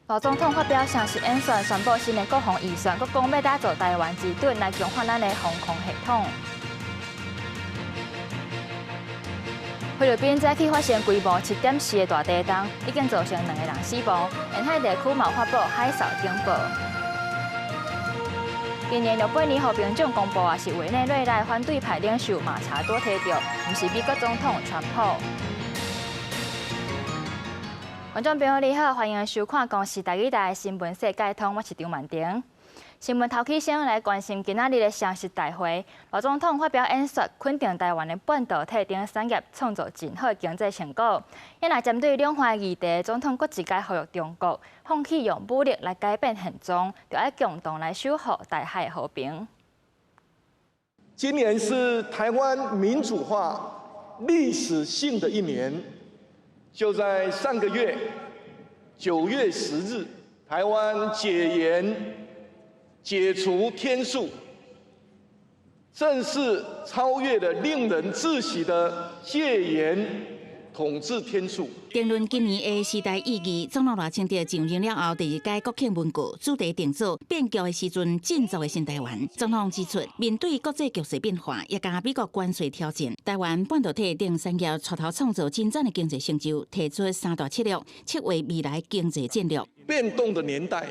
罗总统发表正式演说，宣布新的国防预算，佮讲要打造台湾之盾来强化咱的防空系统。菲律宾早起发生规模7.4的大地震，已经造成2个人死亡，沿海地区嘛发布海啸警报。今年682号兵长公布也是委内瑞拉反对派领袖马查多提到，不是美国总统川普。观众朋友你好，欢迎收看公视台语台新闻世界通，我是张曼婷。新闻头起先来关心今仔日的常识大会，罗总统发表演说，肯定台湾的半导体等产业创造真好经济成果。因来针对两岸议题，总统阁一再呼吁中国放弃用武力来改变现状，就要共同来守护台海和平。今年是台湾民主化历史性的一年。就在上个月9月10日，台湾解严、解除天数，正式超越了令人窒息的戒严统治天数。评论今年的时代意义，总统赖清德上任了后第2届国庆文告主题定做变局的时阵，振作的新台湾。总统指出，面对国际局势变化，也加美国关税挑战，台湾半导体等产业带头创造真正的经济成就，提出3大策略，策划未来经济战略。变动的年代，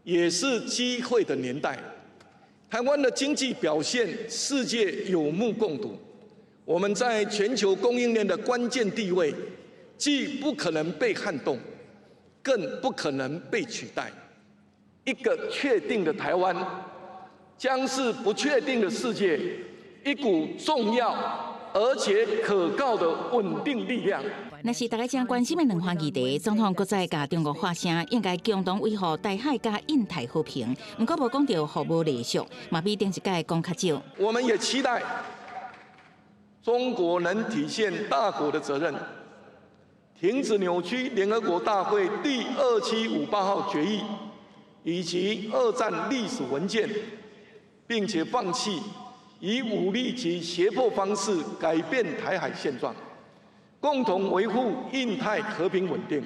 也是机会的年代。台湾的经济表现，世界有目共睹。我们在全球供应链的关键地位，既不可能被撼动，更不可能被取代。一个确定的台湾，将是不确定的世界一股重要而且可靠的稳定力量。那是大家正关心的2项议题，总统搁再甲中国发声，应该共同维护台海加印太和平。不过无讲到互无礼数，嘛比顶一届讲较少。我们也期待中国能体现大国的责任，停止扭曲联合国大会第2758号决议以及2战历史文件，并且放弃以武力及胁迫方式改变台海现状，共同维护印太和平稳定。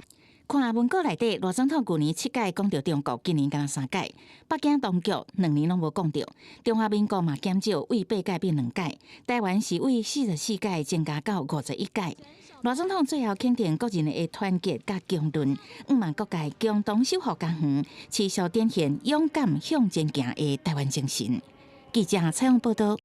看文告内底，罗总统去年7届讲到中国，今年敢3届。北京当局2年拢无讲到。中华民国嘛减少为8届变2届，台湾是为44届增加到51届。罗总统最后肯定国人的团结甲强韧，望各界共同守护家园，持续展现勇敢向前行的台湾精神。记者采访报道。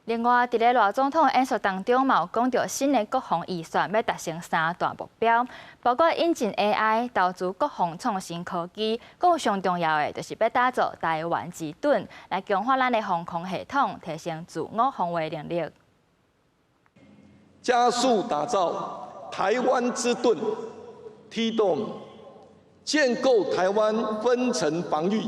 另外，伫咧罗总统演说当中，嘛有讲到新的国防预算要达成3大目标，包括引进 AI、投资国防创新科技，更有上重要的，就是要打造台湾之盾，来强化咱的防空系统，提升自我防卫能力，加速打造台湾之盾，推动建构台湾分层防御。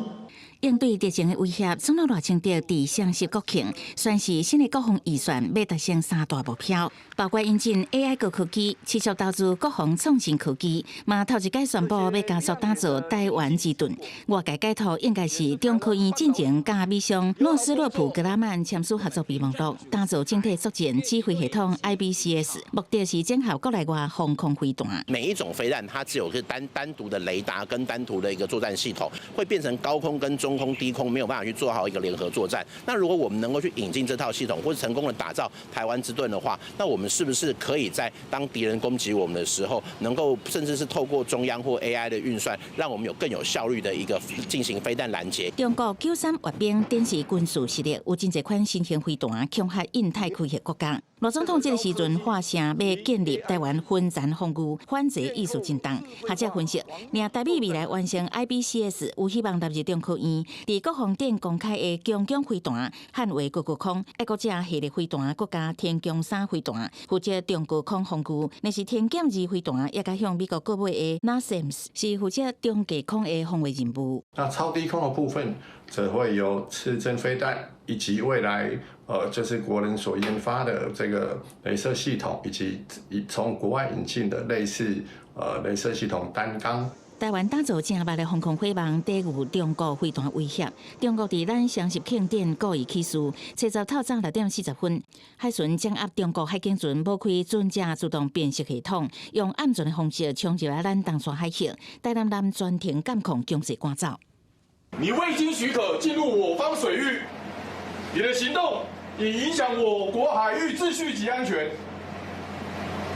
应对疫情的威胁，总统赖清德伫双十国庆宣示新的国防预算要达成3大目标，包括引进 AI 高科技、持续投资国防创新科技。嘛头一届宣布要加速打造台湾之盾，外界解读应该是中科院进前甲美商诺斯洛普格拉曼签署合作备忘录，打造整体作战指挥系统 IBCS， 目的是整合国内外防空飞弹。每一种飞弹它只有是单独的雷达跟单独的一个作战系统，会变成高空跟中空、低空没有办法去做好一个联合作战。那如果我们能够去引进这套系统，或是成功的打造台湾之盾的话，那我们是不是可以在当敌人攻击我们的时候，能够甚至是透过中央或 AI 的运算，让我们有更有效率的一个进行飞弹拦截？中国93阅兵展示军事实力，有真侪款新型飞弹强吓印太区域国家。罗总统这个时阵发声要建立台湾分层防御反击意识震动，学者分析，令台美未来完成 IBCS 有希望纳入中科院伫国防展公开的强攻飞弹，捍卫国空。爱国者系列飞弹，国家天宫3飞弹，负责中国空防御。若是天剑2飞弹，也加向美国购买的 NASAMS 是负责中继空的防卫任务。那超低空的部分，则会有刺针飞弹，以及未来就是国人所研发的这个雷射系统，以及从国外引进的类似雷射系统单纲。台湾打造正密的防空火网，抵御中国飞弹威胁。中国伫咱双十庆典故意起事，七十透早6:40分，海巡掌握中国海警船抹开准者自动辨识系统，用暗船的方式冲入来咱东沙海峡，台南南全庭监控强势赶走。你未经许可进入我方水域，你的行动已影响我国海域秩序及安全。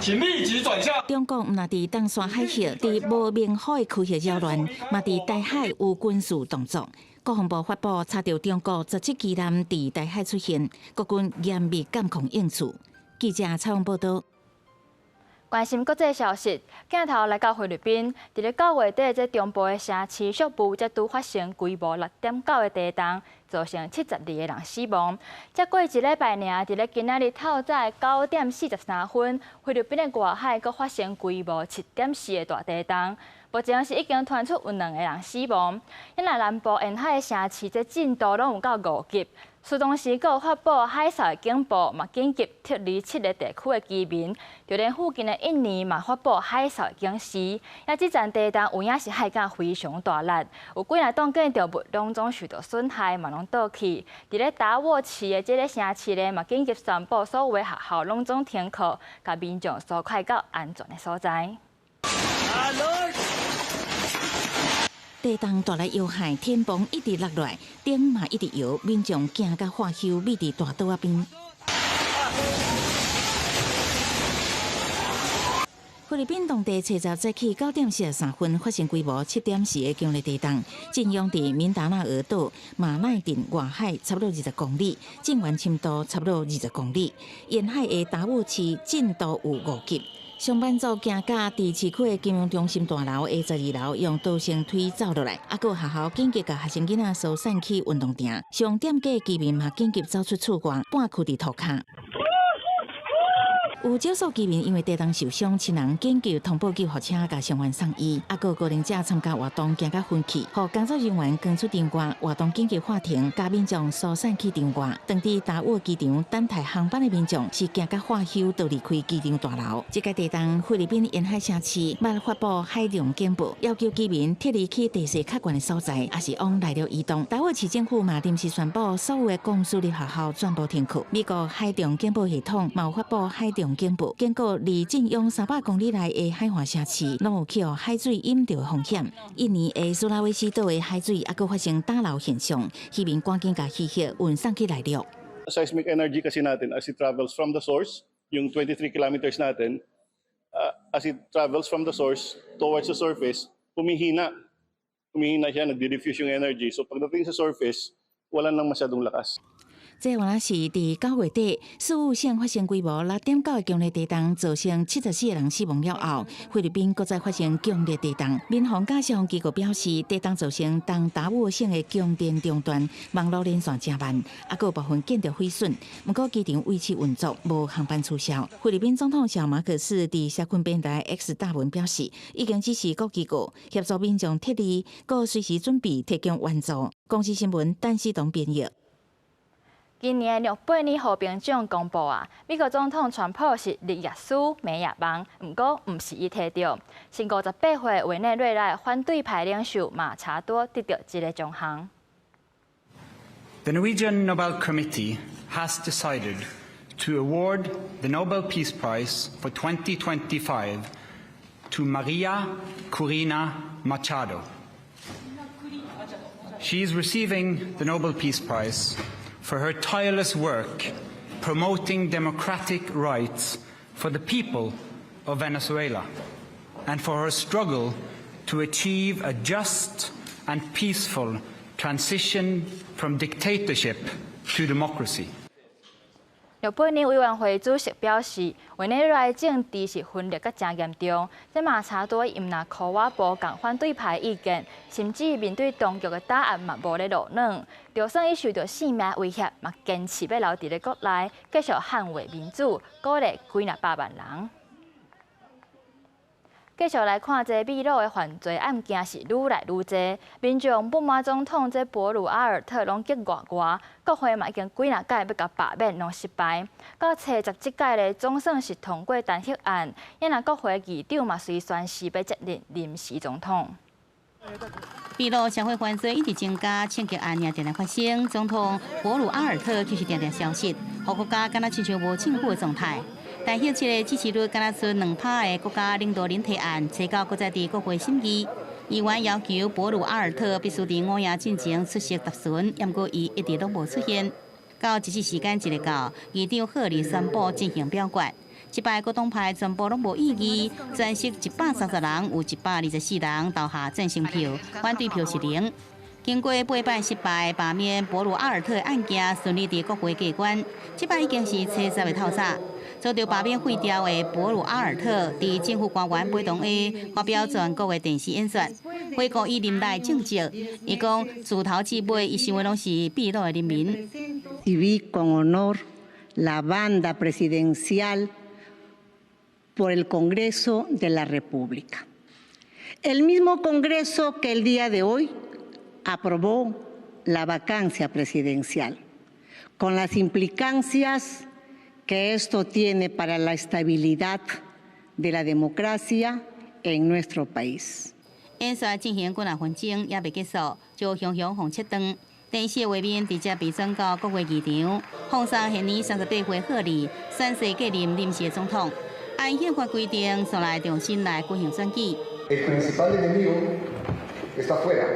请立即转向。中国唔但伫东沙海峡伫无明海区域扰乱，嘛伫台海有军事动作。国防部发布查到中国17机舰伫台海出现，国军严密监控应处。记者采访报道。 关心国际消息，镜头来到菲律宾，伫咧9月底，这中部的城市宿部则拄发生规模6.9的地震，造成72个人死亡。才过一礼拜尔，伫咧今仔日透早9:43分，菲律宾的外海阁发生规模7.4的大地震。目前是已经传出有2个人死亡。咱南部沿海的城市，这震度拢有到5级。 苏东市阁有发布海啸的警报，嘛紧急撤离7个地区的居民。就连附近的印尼嘛发布海啸的警示。也即阵地震有影是海港非常大力，有几若栋建筑物拢总受到损害，嘛拢倒去。伫咧达沃市的这个城市咧，嘛紧急宣布所有的学校拢总停课，甲民众疏开到安全的所在。 地动带来摇海，天崩一直落来，顶嘛一直摇，民众惊甲化休，密伫大岛仔边。菲律宾当地七早起9:43分发生规模7.4的强烈地震，震央伫敏达纳俄岛马奈镇外海差不多20公里，震源深度差不多20公里，沿海的达沃市震度有5级。 上班族行到伫市区的金融中心大楼 A12楼，用逃生梯走落来，有学校紧急甲学生囡仔疏散去运动场，上点计的居民嘛紧急走出厝外，半囥伫涂骹。 有少数居民因为地震受伤，亲人紧急通报救护车，甲伤员送医。有高龄者参加活动，惊甲昏去，互工作人员扛出场外，活动紧急暂停，甲民众疏散去场外。当地达沃机场等待航班的民众是惊甲化休，都离开机场大楼。这个地震，菲律宾沿海城市捌发布海量警报，要求居民撤离去地势较悬的所在，也是往内陆移动。达沃市政府嘛临时宣布，所有的公私立学校全部停课。美国海量警报系统嘛有发布海量 警报，经过离震央300公里内的海岸城市，拢有起海水淹着的风险。印尼的苏拉威西岛的海水也佫发生打捞现象，渔民赶紧把尸体运送去内陆。Seismic energy kasi natin as it travels from the source, yung 23 kilometers natin, as it travels from the source towards the surface, humihina. Humihina siya, nagdi-diffuse yung energy. So pagdating sa surface, wala nang masyadong lakas. 这原来是伫9月底，四五县发生规模6.9的强烈地震，造成74个人死亡了后，菲律宾搁再发生强烈地震。民防加上机构表示，地震造成东达沃省的供电中断，网络连线真慢，有部分建筑毁损。不过机场维持运作，无航班取消。菲律宾总统小马可斯伫社群平台 X 大文表示，已经指示各机构协助民众撤离，搁随时准备提供援助。公司新闻陈思彤编译。今年诺贝尔和平奖公布美国总统川普是立业师美亚邦，不过唔是伊摕到，是58岁委内瑞拉反对派领袖马查多得到这个奖项。The Norwegian Nobel Committee has decided to award the Nobel Peace Prize for 2025 to Maria Corina Machado. She is receiving the Nobel Peace Prize for her tireless work promoting democratic rights for the people of Venezuela and for her struggle to achieve a just and peaceful transition from dictatorship to democracy. 诺贝尔委员会主席表示，委内瑞拉政治是分裂甲真严重。这马查多因那苦瓦波共反对派意见，甚至面对当局的打压嘛无咧落软。就算伊受到性命威胁，嘛坚持要留伫咧国内，继续捍卫民主，鼓励几若百万人。继续来看，这秘鲁的犯罪案件是愈来愈多，民众不满总统这博鲁阿尔特拢激外，国会嘛已经几若届要甲罢免，拢失败。到初17届咧，总算是通过弹劾案，因那国会议长嘛随宣誓要接任临时总统。秘鲁社会犯罪一直增加，枪击案也常常发生。总统博鲁阿尔特就是常常消息，让国家敢若亲像无政府的状态。但现在的支持率敢若剩2%的国家领导人提案，提交搁在伫国会审议。议员要求博鲁阿尔特必须伫5夜进前出席答询，不过伊一直都无出现。到即时时间一日到，议长赫里宣布进行表决。这摆各党派全部拢无异议，全席130人，有124人投下赞成票，反对票是0。经过8摆失败，罢免博鲁阿尔特的案件顺利伫国会过关。这摆已经是初10的透早。遭到罢免废掉的博鲁阿尔特，伫政府官员陪同下发表全国的电视演说，回顾伊任内政绩。伊讲自头至尾，伊想的拢是秘鲁的人民。Viví con honor la banda presidencial por el Congreso de la República. El mismo Congreso que el día de hoy aprobó la vacancia presidencial, con las implicancias que esto tiene para la estabilidad de la democracia en nuestro país. 演说进行几分钟也未结束，就雄雄红切灯。电视画面直接被转到国会议场，放上现年38岁贺礼宣誓继任临时总统。按宪法规定，上来重新来举行选举。El principal enemigo está afuera,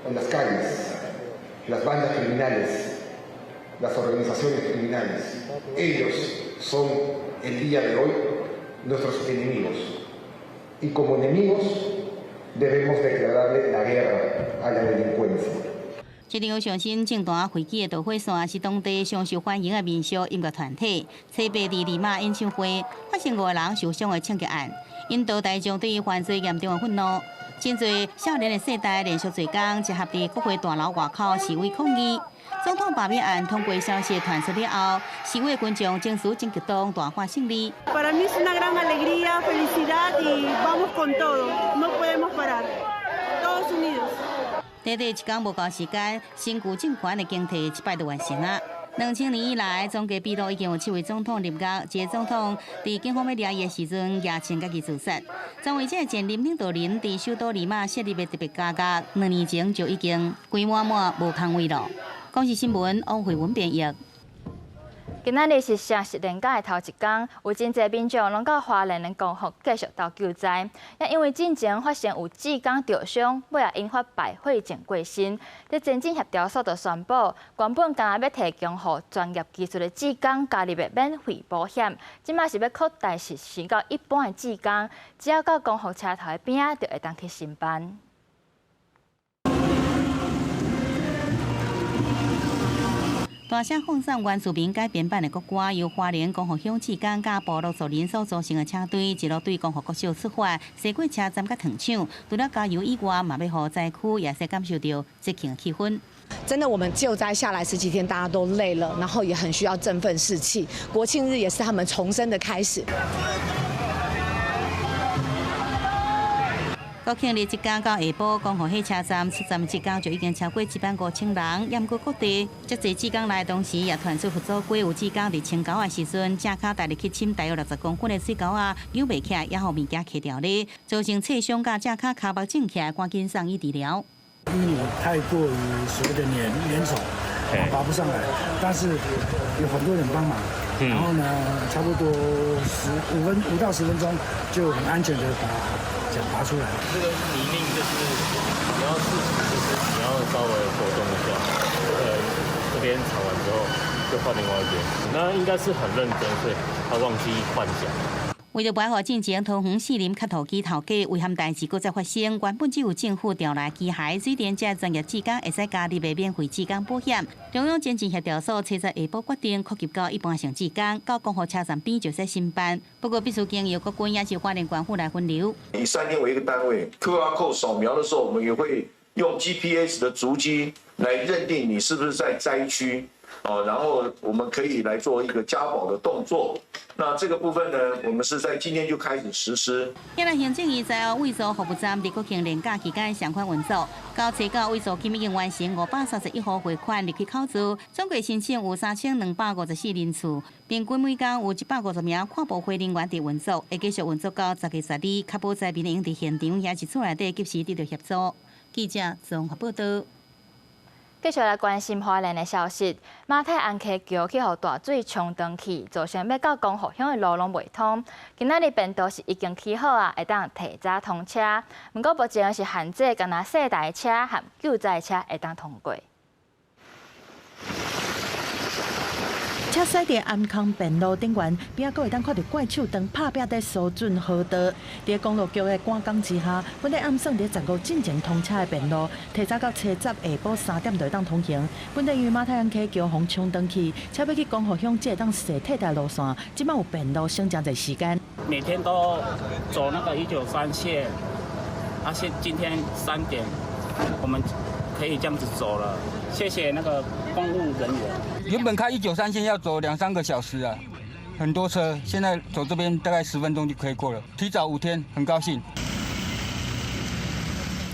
en las calles, las bandas criminales, las organizaciones criminales. Ellos son el día de hoy nuestros enemigos. Y como enemigos debemos declararle la guerra a la delincuencia. 这场上新政坛会记的导火线是当地上受欢迎的民俗音乐团体初八伫利马演唱会发生5个人受伤的枪击案，引导大众对于犯罪严重的愤怒。真侪少年的世代连续侪天集合伫国会大楼外口示威抗议。总统罢免案通过消息传出了后，示威群众情绪真激动，大欢胜利。Para mí es una gran alegría, felicidad y vamos con todo. No podemos parar. Todos unidos. 短短1天无够时间，新旧政权的经济一摆就完成啊！2000年以来，总计秘鲁已经有7位总统入阁，一个总统伫警方要抓伊的时阵，也请家己自杀。作为这个前任领导人伫首都利马设立的特别家监，2年前就已经规满无空位了。公视新闻王慧文编译。今仔日是城市连假的头一天，有真侪民众拢到花莲的公园继续到救灾，也因为进前发现有志工受伤，尾也引发败血症过身。伫前进协调所就宣布，原本刚要提供予专业技术的志工加入的免费保险，即马是要扩大实施到一般的志工，只要到公园车头的边仔，就会当去上班。大声放送原住民改编版的国歌，由花莲公园乡志工甲部落族人所组成的车队，一路对公园国小出发，西过车站甲糖厂，除了加油以外，嘛要互灾区也是感受到节庆的气氛。真的，我们救灾下来10几天，大家都累了，然后也很需要振奋士气。国庆日也是他们重生的开始。国庆日一天到下晡，公园火车站出站一天就已经超过15000人，淹过各地。这侪志工来的同时，也传出佛祖过有志工伫清沟的时阵，正脚带入去浸大约60公分的水沟啊，游袂起来，也互物件卡掉咧，造成侧伤甲正脚骹目肿起来，赶紧送医治疗。因为太过于所谓的粘稠，爬不上来，但是有很多人帮忙，然后呢，差不多5到10分钟就很安全的把脚拔出来。这个泥泞就是你要自己，就是你要稍微活动一下，这边铲完之后就换另外一边，那应该是很认真，所以他忘记换脚。为了保护进前桃园市林磕头机头家遗憾代志，搁再发生，原本只有政府调来机械水电这专业志工会使加入的免费志工保险。中央前进协调所初在下晡决定扩及到一般性志工，到公园车站边就使申办。不过必须经由国军也是花莲管府来分流。以3天为一个单位 ，QR code 扫描的时候，我们也会用 GPS 的足迹来认定你是不是在灾区。然后我们可以来做一个加保的动作。那这个部分呢，我们是在今天就开始实施。今日行政院在卫所服务站伫国庆连假期间上款运作，到初九卫所今已经完成531户汇款入去扣除，总计申请有3254人次，平均每天有150名看保会人员伫运作，会继续运作到10月12日，确保灾民能伫现场也是厝内底及时得到协助。记者综合报道。继续来关心花莲的消息，马太安溪桥去互大水冲断去，造成要到公河乡的路拢袂通。今仔日便都是已经起好啊，会当提早通车。不过目前是限制，干那细大车和救灾车会当通过。车驶伫安康便路顶缘，边仔阁会当看到怪手灯拍壁在苏准河道。伫公路局的赶工之下，本来暗算伫15进前通车的便路，提早到初十下晡3点就会当通行。本来因为马太安溪桥洪冲断去，车要去公河乡，只会当坐替代路线，即摆有便路省真侪时间。每天都走那个193线，今天3点，我们可以这样子走了。谢谢那个公务人员。原本开193线要走2、3个小时啊，很多车，现在走这边大概10分钟就可以过了，提早5天，很高兴。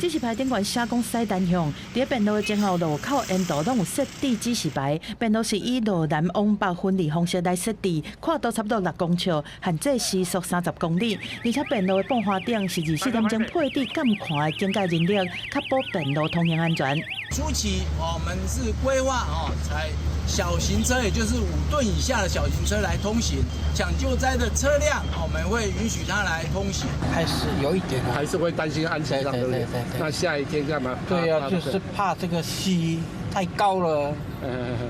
指示牌顶悬写讲西单向，伫便路的前后路口沿道拢有设置指示牌，便路是以路南往北分离方式来设置，宽度差不多6公尺，限制时速30公里。而且便路的爆花点是24点钟配置监看的警戒人力，确保便路通行安全。初期我们是规划才小型车，也就是5吨以下的小型车来通行，抢救灾的车辆我们会允许它来通行。还是有一点，还是会担心安全上，对不对？那下一天干嘛？对呀，就是怕这个溪太高了，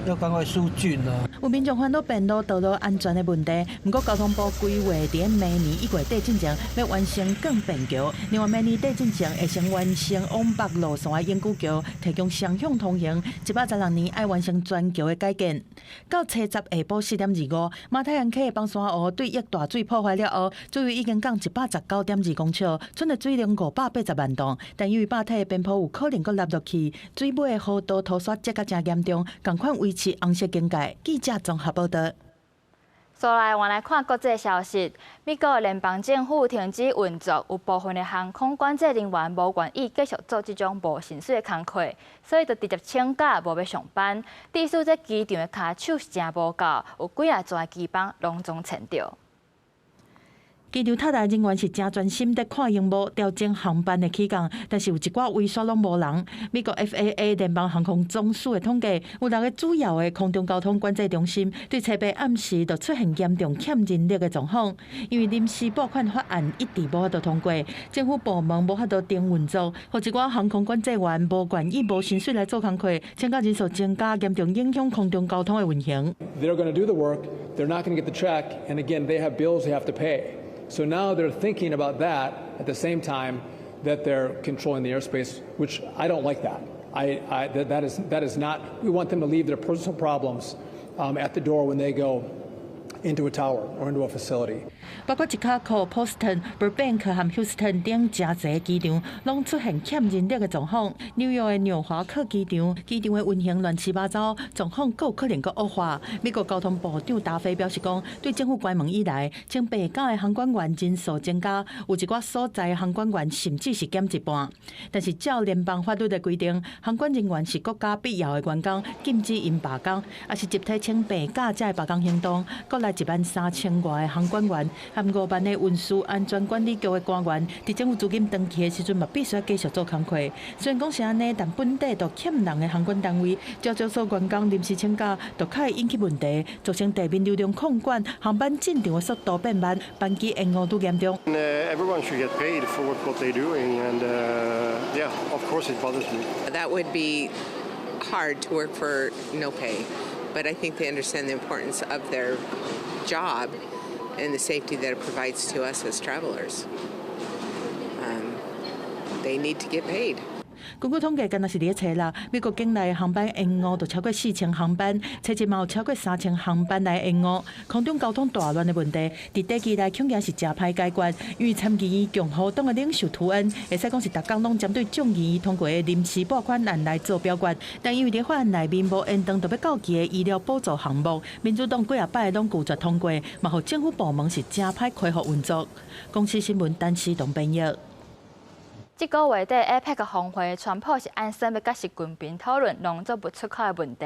要赶快疏浚了。有民众烦恼便路道路安全的问题，不过交通部规划伫明年1月底之前要完成更便桥，另外明年底之前会先完成往北路线的永久桥，提供双向通行。116年爱完成全桥的改建。到初10下晡4点25，马太安溪的放山湖对溢大水破坏了后，水位已经降119.2公尺，存的水量580万吨，但因为马太的边坡有可能阁落落去，水尾的河道涂刷结甲真严重，赶快维持红色警戒。记者综合报道。再来，我来看国际消息。美国联邦政府停止运作，有部分的航空管制人员无愿意继续做这种无薪水的工作，所以就直接请假无要上班。致使这机场的卡手是真无够，有几啊座机房拢总迁掉。机场塔台人员是真专心在看荧幕调整航班的起降，但是有一寡位所拢无人。美国 FAA 联邦航空总署的统计，有6个主要的空中交通管制中心对初八暗时就出现严重欠人力的状况，因为临时拨款法案一直无法度通过，政府部门无法度定运作，或一寡航空管制员无愿意无薪水来做工作，请假人数增加，严重影响空中交通的运行。They're going to do the work. They're not going to get the check, and again, they have bills they have to pay. So now they're thinking about that at the same time that they're controlling the airspace, which I don't like that. That is not. We want them to leave their personal problems at the door when they go into a tower or into a facility. 包括芝加哥、Boston、Burbank 和 Houston 等真侪机场，拢出现欠人力的状况。纽约的纽华克机场的运行乱七八糟，状况更有可能恶化。美国交通部长达菲表示讲，对政府关门以来，请白假的航管员人数增加，有一寡所在航管员甚至是减一半。但是照联邦法律的规定，航管人员是国家必要的员工，禁止因罢工，也是集体请白假才会罢工行动。国内13000外的航管员。和5万的运输安全管理局的官员，伫政府资金长期的时阵，嘛必须要继续做工作。虽然讲是安尼，但本地都欠人的航管单位，招所员工临时请假，就可能引起问题，造成地面流量控管、航班进场的速度变慢，班机延误都严重。Everyone should get paid for what they're doing, and yeah, of course it bothers me. That would be hard to work for no pay, but I think they understand the importance of their job. And the safety that it provides to us as travelers. They need to get paid. 根据统计，今仔是伫初6，美国境内航班延误就超过4000航班，初7嘛有超过3000航班来延误。空中交通大乱的问题，伫短期内恐惊是真歹解决。因为参议院共和党的领袖图恩，会使讲是逐工拢针对众议院通过的临时拨款案来做表决，但因为伫法案内面无延长特别到期的医疗补助项目，民主党几啊摆拢拒绝通过，嘛互政府部门是真歹恢复运作。公司新闻单视同编译。这个月底 APEC 峰会，川普是安心要甲习近平讨论农作物出口的问题。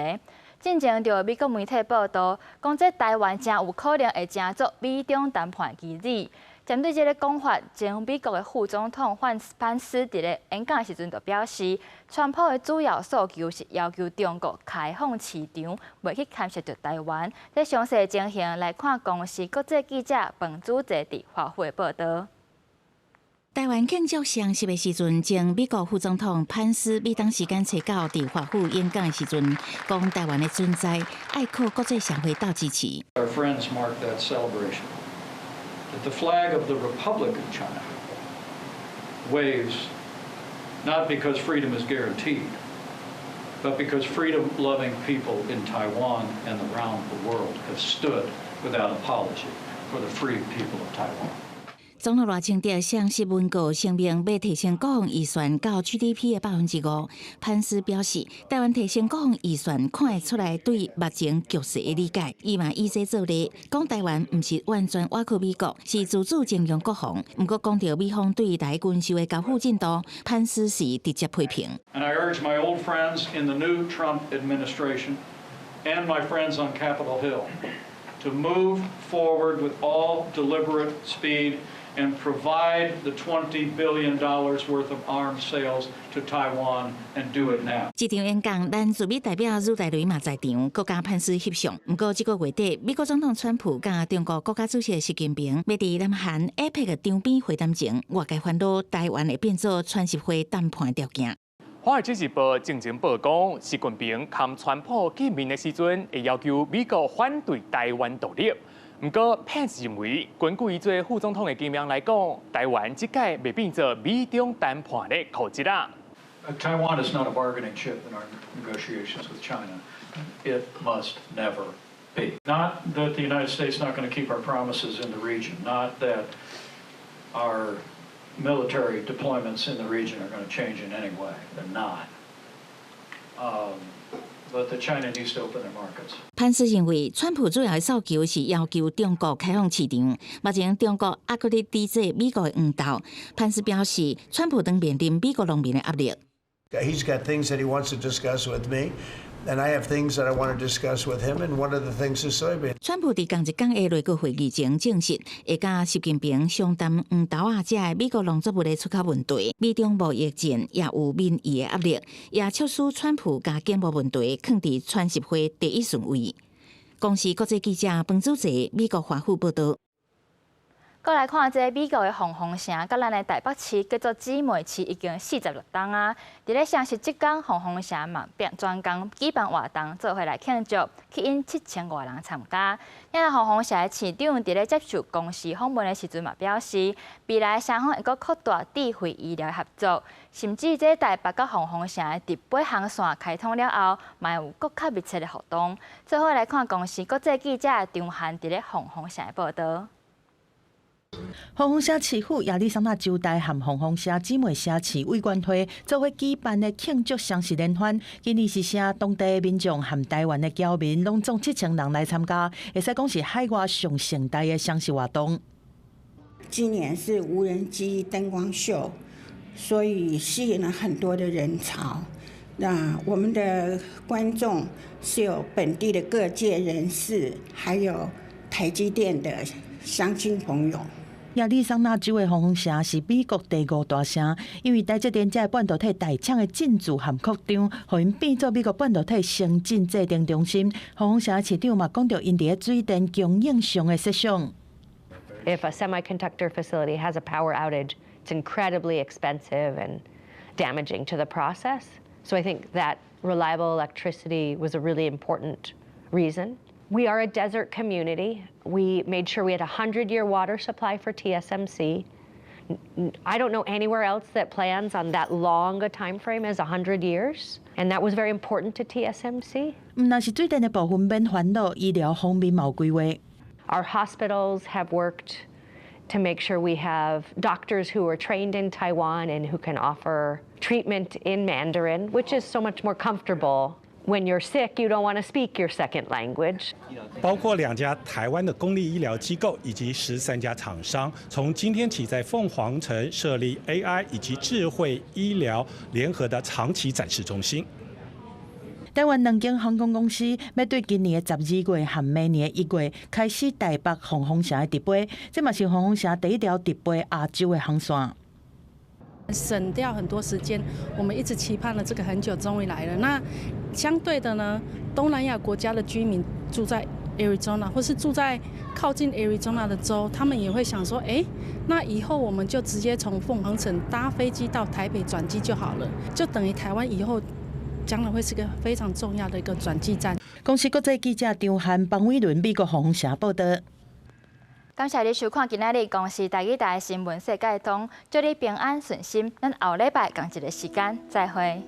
进前就美国媒体报道，讲这台湾真有可能会成作美中谈判基地。针对这个讲法，前美国的副总统潘斯伫咧演讲的时阵就表示，川普的主要诉求是要求中国开放市场，袂去干涉着台湾。这详细情形来看，公司国际记者彭主席伫华府的报道。台湾庆祝双十的时阵，前美国副总统潘斯每当时间找到伫华府演讲的时阵，讲台湾的存在爱靠国际社会斗支持。Our friends marked that celebration. That the flag of the Republic of China waves not because freedom is guaranteed, but because freedom-loving people in Taiwan and around the world have stood without apology for the free people of Taiwan. 总统赖清德向新闻稿声明，要提升国防预算到 GDP 的5%。潘斯表示，台湾提升国防预算，看会出来对目前局势的理解。伊嘛以这做例，讲台湾唔是完全倚靠美国，是自主增强国防。不过讲到美方对台军售的交付进度，潘斯是直接批评。And I urge my old friends in the new Trump administration and my friends on Capitol Hill to move forward with all deliberate speed. And provide the $20 billion worth of arms sales to Taiwan and do it now. 这场演讲，咱驻美代表朱大雷嘛在场，国家潘斯翕相。不过，这个月底，美国总统川普甲中国国家主席习近平要伫南韩 APEC 场边会谈前，外界烦恼台湾会变做川习会谈判条件。《华尔街日报》正经报讲，习近平和川普见面的时阵，会要求美国反对台湾独立。不过，潘斯认为，根据伊做副总统的经验来讲，台湾这届未变做美中谈判的口子啦。Taiwan is not a bargaining chip in our negotiations with China. It must never be. Not that the United States is not going to keep our promises in the region. Not that our military deployments in the region are going to change in any way. They're not. But the China needs to open their markets. 潘斯认为，川普主要的诉求是要求中国开放市场。目前中国还搁咧抵制美国的黄豆。潘斯表示，川普当面临美国农民的压力。He's got things that he wants to discuss with me, and I have things that I want to discuss with him. And one of the things is soybean. 川普伫同一天的内阁会议前证实，会甲习近平商谈黄豆啊，这的美国农作物的出口问题。美中贸易战也有民意的压力，也促使川普甲经贸问题放伫川习会第一顺位。公司国际记者彭祖哲，美国华府报道。再来看这美国的凤凰城，甲咱的台北市叫做姊妹市，已经46档啊。伫咧双十即天，凤凰城嘛专工举办活动，做伙来庆祝，吸引7000多人参加。咱凤凰城的市长伫咧接受公司访问的时阵嘛表示，未来双方会阁扩大智慧医疗合作，甚至这台北甲凤凰城的第8航线开通了后，嘛有更较密切的活动。最后来看公司国际记者张翰伫咧凤凰城的报道。凤凰社市府亚利桑那州大和凤凰社姊妹社市委员会做伙举办的庆祝双十联欢，今年是请当地民众和台湾的侨民拢总7000人来参加，会使讲是海外上盛大的双十活动。今年是无人机灯光秀，所以吸引了很多的人潮。那我们的观众是有本地的各界人士，还有台积电的乡亲朋友。亚利桑那州的凤凰城是美国第5大城，因为台积电这半导体大厂的进驻和扩张，互因变做美国半导体先进制定中心。凤凰城市长嘛讲到因伫咧水电供应上的设想。If a semiconductor facility has a power outage, it's incredibly expensive and damaging to the process. So I think that reliable electricity was a really important reason. We are a desert community. We made sure we had a 100-year water supply for TSMC. I don't know anywhere else that plans on that long a time frame as 100 years, and that was very important to TSMC. 若是水电的部分免烦恼，医疗方面嘛有规划。Our hospitals have worked to make sure we have doctors who are trained in Taiwan and who can offer treatment in Mandarin, which is so much more comfortable. When you're sick, you don't want to speak your second language. 包括2家台湾的公立医疗机构以及13家厂商，从今天起在凤凰城设立 AI 以及智慧医疗联合的长期展示中心。台湾两间航空公司要对今年的12月和明年的1月开始台北凤凰城的直飞，这嘛是凤凰城第一条直飞亚洲的航线。省掉很多时间，我们一直期盼了这个很久，终于来了。那相对的呢，东南亚国家的居民住在 Arizona 或是住在靠近 Arizona 的州，他们也会想说，那以后我们就直接从凤凰城搭飞机到台北转机就好了，就等于台湾以后将来会是个非常重要的一个转机站。公司国际记者张翰、邦伟伦美国凤凰社报道。感谢你收看今仔日公视台语台新闻世界通，祝你平安顺心。咱后礼拜同一个时间再会。